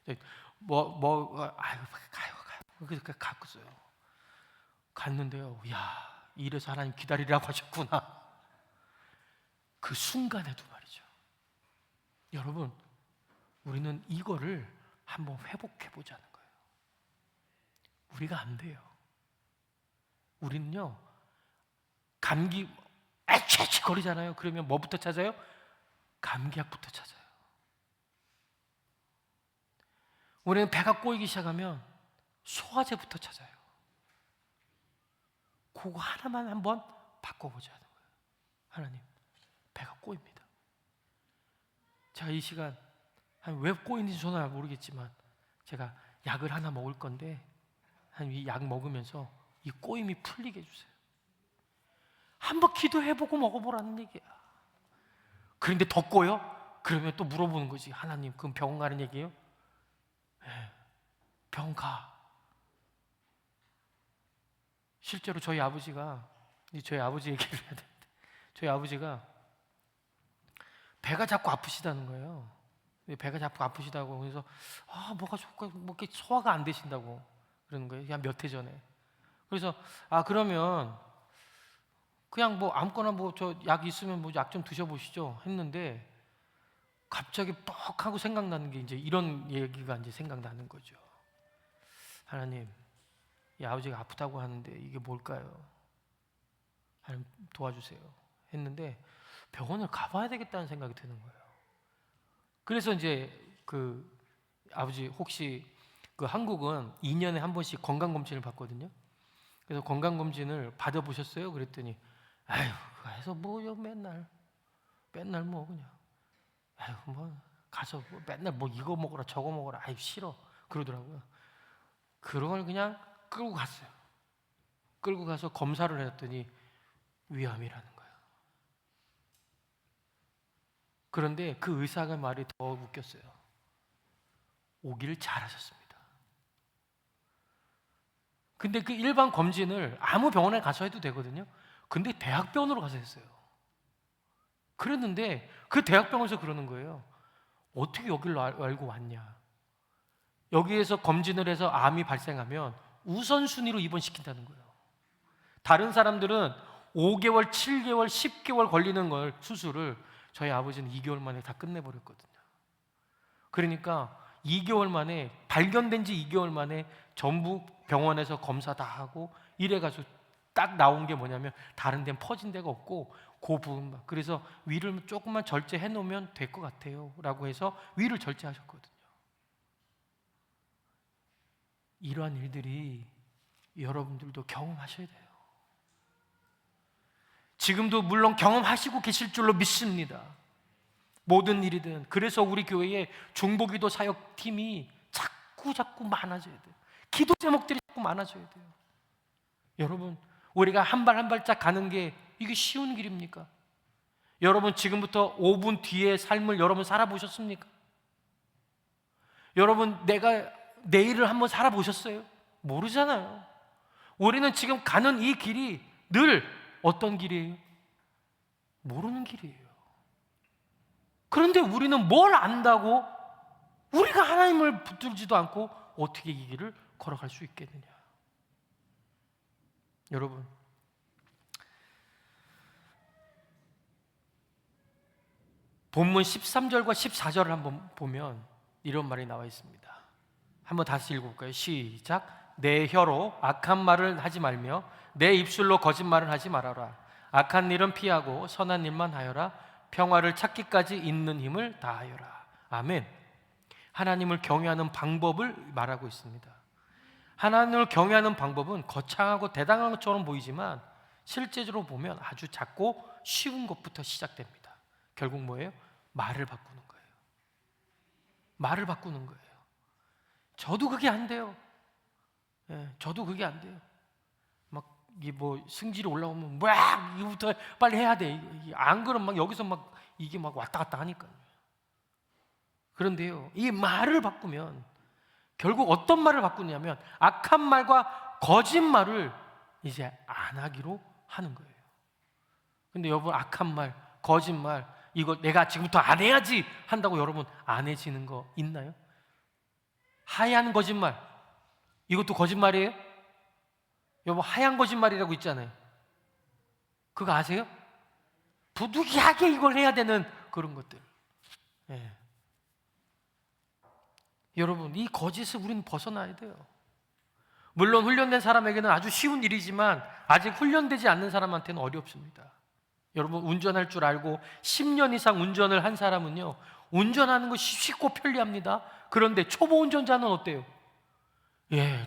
가요. 그래서 갔어요. 갔는데요, 이래서 하나님 기다리라고 하셨구나. 그 순간에도 말이죠. 여러분, 우리는 이거를 한번 회복해 보자는 거예요. 우리가 안 돼요. 우리는요, 감기 애취 거리잖아요. 그러면 뭐부터 찾아요? 감기약부터 찾아요. 우리는 배가 꼬이기 시작하면 소화제부터 찾아요. 그거 하나만 한번 바꿔보자는 거예요. 하나님, 배가 꼬입니다. 제가 이 시간 왜 꼬이는지 저는 모르겠지만 제가 약을 하나 먹을 건데 하나님, 이 약 먹으면서 이 꼬임이 풀리게 해주세요. 한번 기도해보고 먹어보라는 얘기야. 그런데 더 꼬여? 그러면 또 물어보는 거지. 하나님, 그럼 병원 가는 얘기예요? 네, 병원 가. 실제로 저희 아버지 얘기를 해야 되는데, 저희 아버지가 배가 자꾸 아프시다는 거예요. 배가 자꾸 아프시다고. 그래서 뭐가 좋고 뭐 이렇게 소화가 안 되신다고 그러는 거예요. 그냥 몇 해 전에. 그래서 그러면 그냥 뭐 아무거나 저 약 있으면 약 좀 드셔보시죠 했는데, 갑자기 뻑 하고 생각나는 게 이제 이런 얘기가 이제 생각나는 거죠. 하나님, 이 아버지가 아프다고 하는데 이게 뭘까요? 하나님 도와주세요 했는데 병원을 가봐야 되겠다는 생각이 드는 거예요. 그래서 이제 그 아버지, 혹시 한국은 2년에 한 번씩 건강검진을 받거든요. 그래서 건강검진을 받아보셨어요? 그랬더니 해서 뭐요, 맨날 뭐 그냥 뭐 가서 맨날 뭐 이거 먹어라 저거 먹어라, 싫어 그러더라고요. 그런 걸 그냥 끌고 갔어요. 끌고 가서 검사를 했더니 위암이라는 거예요. 그런데 그 의사가 말이 더 웃겼어요. 오기를 잘하셨습니다. 근데 그 일반 검진을 아무 병원에 가서 해도 되거든요. 근데 대학병원으로 가서 했어요. 그랬는데 그 대학병원에서 그러는 거예요. 어떻게 여기를 알고 왔냐. 여기에서 검진을 해서 암이 발생하면 우선순위로 입원시킨다는 거예요. 다른 사람들은 5개월, 7개월, 10개월 걸리는 걸, 수술을 저희 아버지는 2개월 만에 다 끝내버렸거든요. 그러니까 2개월 만에, 발견된 지 2개월 만에 전부 병원에서 검사 다 하고 이래가지고 딱 나온 게 뭐냐면 다른 데는 퍼진 데가 없고 그 부분만, 그래서 위를 조금만 절제해 놓으면 될 것 같아요 라고 해서 위를 절제하셨거든요. 이러한 일들이 여러분들도 경험하셔야 돼요. 지금도 물론 경험하시고 계실 줄로 믿습니다. 모든 일이든. 그래서 우리 교회에 중보기도 사역팀이 자꾸 많아져야 돼요. 기도 제목들이 자꾸 많아져야 돼요. 여러분, 우리가 한 발 한 발짝 가는 게 이게 쉬운 길입니까? 여러분 지금부터 5분 뒤의 삶을 여러분 살아보셨습니까? 여러분 내가 내일을 한번 살아보셨어요? 모르잖아요. 우리는 지금 가는 이 길이 늘 어떤 길이에요? 모르는 길이에요. 그런데 우리는 뭘 안다고 우리가 하나님을 붙들지도 않고 어떻게 이 길을 걸어갈 수 있겠느냐? 여러분, 본문 13절과 14절을 한번 보면 이런 말이 나와 있습니다. 한번 다시 읽어볼까요? 시작. 내 혀로 악한 말을 하지 말며 내 입술로 거짓말을 하지 말아라. 악한 일은 피하고 선한 일만 하여라. 평화를 찾기까지 있는 힘을 다하여라. 아멘. 하나님을 경외하는 방법을 말하고 있습니다. 하나님을 경외하는 방법은 거창하고 대단한 것처럼 보이지만 실제적으로 보면 아주 작고 쉬운 것부터 시작됩니다. 결국 뭐예요? 말을 바꾸는 거예요. 말을 바꾸는 거예요. 저도 그게 안 돼요. 저도 그게 안 돼요. 막 이게 뭐 승질이 올라오면 막 이거부터 빨리 해야 돼. 안 그러면 막 여기서 막 이게 막 왔다 갔다 하니까요. 그런데요, 이 말을 바꾸면 결국 어떤 말을 바꾸냐면 악한 말과 거짓말을 이제 안 하기로 하는 거예요. 근데 여러분, 악한 말, 거짓말 이거 내가 지금부터 안 해야지 한다고 여러분 안 해지는 거 있나요? 하얀 거짓말, 이것도 거짓말이에요? 여러분, 하얀 거짓말이라고 있잖아요. 그거 아세요? 부득이하게 이걸 해야 되는 그런 것들. 여러분, 이 거짓을 우리는 벗어나야 돼요. 물론 훈련된 사람에게는 아주 쉬운 일이지만 아직 훈련되지 않는 사람한테는 어렵습니다. 여러분, 운전할 줄 알고 10년 이상 운전을 한 사람은요, 운전하는 거 쉽고 편리합니다. 그런데 초보 운전자는 어때요?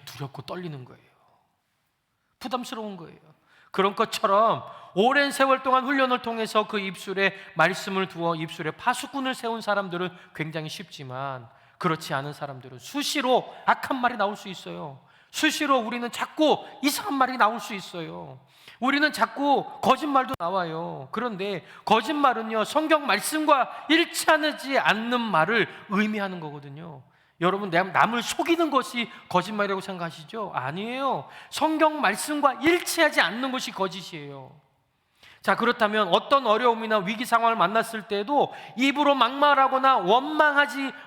두렵고 떨리는 거예요. 부담스러운 거예요. 그런 것처럼 오랜 세월 동안 훈련을 통해서 그 입술에 말씀을 두어 입술에 파수꾼을 세운 사람들은 굉장히 쉽지만 그렇지 않은 사람들은 수시로 악한 말이 나올 수 있어요. 수시로 우리는 자꾸 이상한 말이 나올 수 있어요. 우리는 자꾸 거짓말도 나와요. 그런데 거짓말은요, 성경 말씀과 일치하지 않는 말을 의미하는 거거든요. 여러분, 남을 속이는 것이 거짓말이라고 생각하시죠? 아니에요. 성경 말씀과 일치하지 않는 것이 거짓이에요. 자, 그렇다면 어떤 어려움이나 위기 상황을 만났을 때도 입으로 막말하거나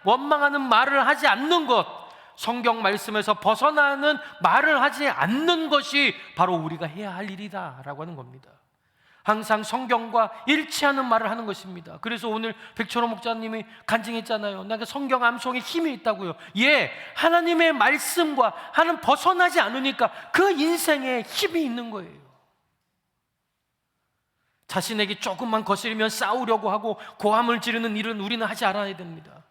원망하는 말을 하지 않는 것, 성경 말씀에서 벗어나는 말을 하지 않는 것이 바로 우리가 해야 할 일이다라고 하는 겁니다. 항상 성경과 일치하는 말을 하는 것입니다. 그래서 오늘 백철호 목사님이 간증했잖아요. 내가 성경 암송에 힘이 있다고요. 하나님의 말씀과 하는 벗어나지 않으니까 그 인생에 힘이 있는 거예요. 자신에게 조금만 거스리면 싸우려고 하고 고함을 지르는 일은 우리는 하지 않아야 됩니다.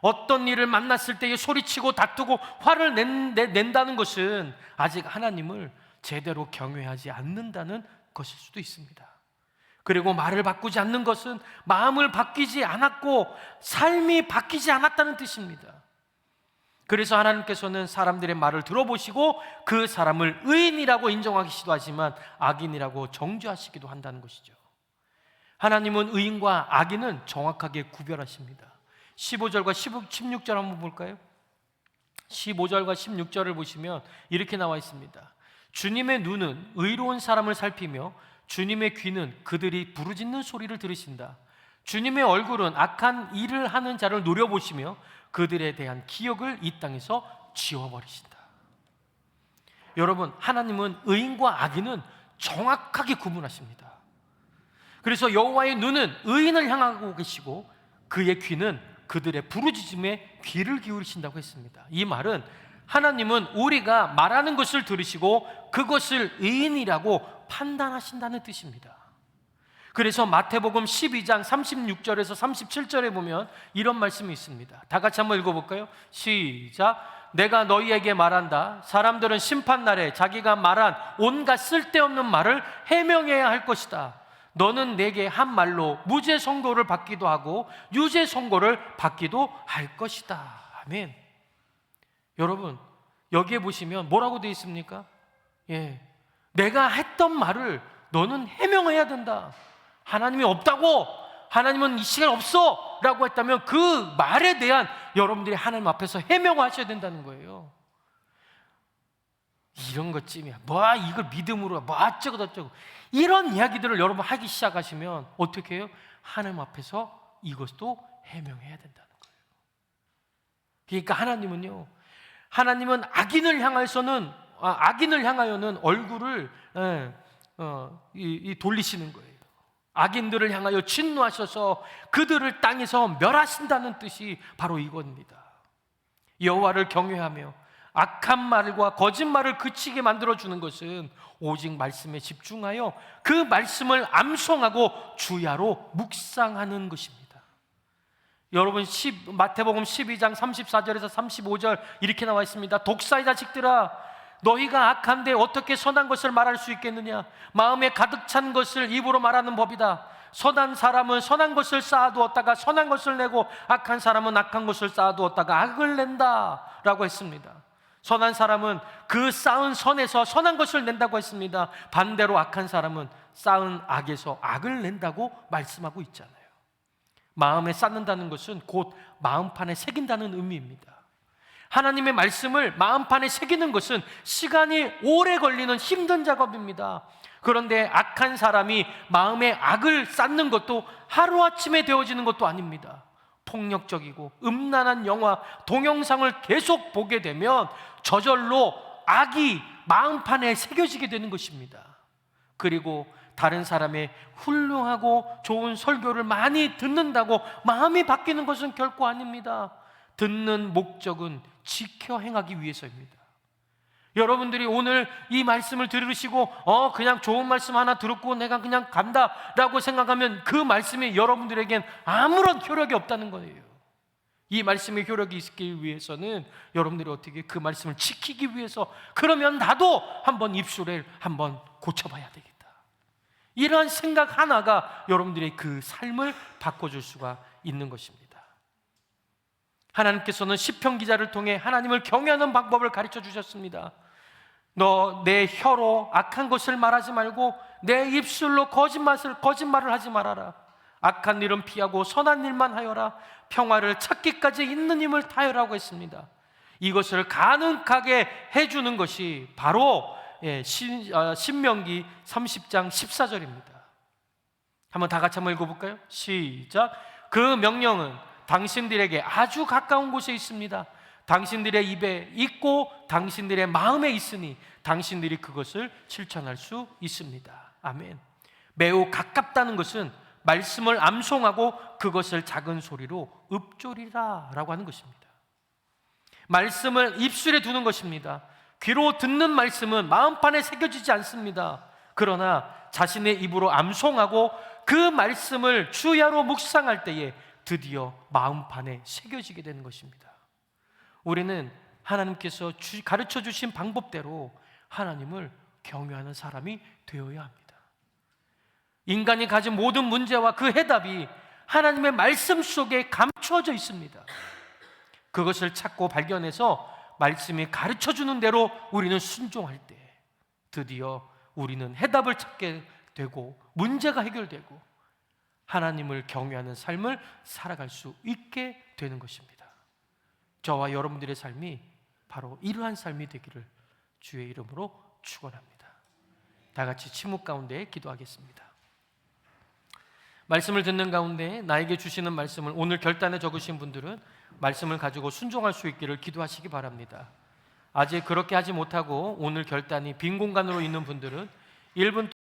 어떤 일을 만났을 때에 소리치고 다투고 화를 낸다는 것은 아직 하나님을 제대로 경외하지 않는다는 것일 수도 있습니다. 그리고 말을 바꾸지 않는 것은 마음을 바뀌지 않았고 삶이 바뀌지 않았다는 뜻입니다. 그래서 하나님께서는 사람들의 말을 들어보시고 그 사람을 의인이라고 인정하시기도 하지만 악인이라고 정죄하시기도 한다는 것이죠. 하나님은 의인과 악인은 정확하게 구별하십니다. 15절과 16절 한번 볼까요? 15절과 16절을 보시면 이렇게 나와 있습니다. 주님의 눈은 의로운 사람을 살피며 주님의 귀는 그들이 부르짖는 소리를 들으신다. 주님의 얼굴은 악한 일을 하는 자를 노려보시며 그들에 대한 기억을 이 땅에서 지워버리신다. 여러분, 하나님은 의인과 악인은 정확하게 구분하십니다. 그래서 여호와의 눈은 의인을 향하고 계시고 그의 귀는 그들의 부르짖음에 귀를 기울이신다고 했습니다. 이 말은 하나님은 우리가 말하는 것을 들으시고 그것을 의인이라고 판단하신다는 뜻입니다. 그래서 마태복음 12장 36절에서 37절에 보면 이런 말씀이 있습니다. 다 같이 한번 읽어볼까요? 시작. 내가 너희에게 말한다. 사람들은 심판날에 자기가 말한 온갖 쓸데없는 말을 해명해야 할 것이다. 너는 내게 한 말로 무죄 선고를 받기도 하고 유죄 선고를 받기도 할 것이다. 아멘. 여러분, 여기에 보시면 뭐라고 되어 있습니까? 내가 했던 말을 너는 해명해야 된다. 하나님이 없다고, 하나님은 이 시간 없어 라고 했다면 그 말에 대한 여러분들이 하나님 앞에서 해명하셔야 된다는 거예요. 이런 것쯤이야, 뭐 이걸 믿음으로 뭐 어쩌고 저쩌고 이런 이야기들을 여러분 하기 시작하시면 어떻게 해요? 하나님 앞에서 이것도 해명해야 된다는 거예요. 그러니까 하나님은 악인을 향하여는 얼굴을 돌리시는 거예요. 악인들을 향하여 진노하셔서 그들을 땅에서 멸하신다는 뜻이 바로 이겁니다. 여호와를 경외하며 악한 말과 거짓말을 그치게 만들어주는 것은 오직 말씀에 집중하여 그 말씀을 암송하고 주야로 묵상하는 것입니다. 여러분 마태복음 12장 34절에서 35절 이렇게 나와 있습니다. 독사의 자식들아, 너희가 악한데 어떻게 선한 것을 말할 수 있겠느냐? 마음에 가득 찬 것을 입으로 말하는 법이다. 선한 사람은 선한 것을 쌓아두었다가 선한 것을 내고, 악한 사람은 악한 것을 쌓아두었다가 악을 낸다 라고 했습니다. 선한 사람은 그 쌓은 선에서 선한 것을 낸다고 했습니다. 반대로 악한 사람은 쌓은 악에서 악을 낸다고 말씀하고 있잖아요. 마음에 쌓는다는 것은 곧 마음판에 새긴다는 의미입니다. 하나님의 말씀을 마음판에 새기는 것은 시간이 오래 걸리는 힘든 작업입니다. 그런데 악한 사람이 마음에 악을 쌓는 것도 하루아침에 되어지는 것도 아닙니다. 폭력적이고 음란한 영화, 동영상을 계속 보게 되면 저절로 악이 마음판에 새겨지게 되는 것입니다. 그리고 다른 사람의 훌륭하고 좋은 설교를 많이 듣는다고 마음이 바뀌는 것은 결코 아닙니다. 듣는 목적은 지켜 행하기 위해서입니다. 여러분들이 오늘 이 말씀을 들으시고 그냥 좋은 말씀 하나 들었고 내가 그냥 간다라고 생각하면 그 말씀이 여러분들에겐 아무런 효력이 없다는 거예요. 이 말씀의 효력이 있기 위해서는 여러분들이 어떻게 그 말씀을 지키기 위해서, 그러면 나도 한번 입술을 한번 고쳐봐야 되겠다, 이러한 생각 하나가 여러분들의 그 삶을 바꿔줄 수가 있는 것입니다. 하나님께서는 시편 기자를 통해 하나님을 경외하는 방법을 가르쳐 주셨습니다. 너 내 혀로 악한 것을 말하지 말고 내 입술로 거짓말을 하지 말아라. 악한 일은 피하고 선한 일만 하여라. 평화를 찾기까지 있는 힘을 다하라고 했습니다. 이것을 가능하게 해주는 것이 바로 신명기 30장 14절입니다. 한번 다 같이 한번 읽어볼까요? 시작. 그 명령은 당신들에게 아주 가까운 곳에 있습니다. 당신들의 입에 있고 당신들의 마음에 있으니 당신들이 그것을 실천할 수 있습니다. 아멘. 매우 가깝다는 것은 말씀을 암송하고 그것을 작은 소리로 읊조리라 라고 하는 것입니다. 말씀을 입술에 두는 것입니다. 귀로 듣는 말씀은 마음판에 새겨지지 않습니다. 그러나 자신의 입으로 암송하고 그 말씀을 주야로 묵상할 때에 드디어 마음판에 새겨지게 되는 것입니다. 우리는 하나님께서 가르쳐 주신 방법대로 하나님을 경외하는 사람이 되어야 합니다. 인간이 가진 모든 문제와 그 해답이 하나님의 말씀 속에 감추어져 있습니다. 그것을 찾고 발견해서 말씀이 가르쳐 주는 대로 우리는 순종할 때 드디어 우리는 해답을 찾게 되고 문제가 해결되고 하나님을 경외하는 삶을 살아갈 수 있게 되는 것입니다. 저와 여러분들의 삶이 바로 이러한 삶이 되기를 주의 이름으로 축원합니다. 다 같이 침묵 가운데 기도하겠습니다. 말씀을 듣는 가운데 나에게 주시는 말씀을 오늘 결단에 적으신 분들은 말씀을 가지고 순종할 수 있기를 기도하시기 바랍니다. 아직 그렇게 하지 못하고 오늘 결단이 빈 공간으로 있는 분들은 1분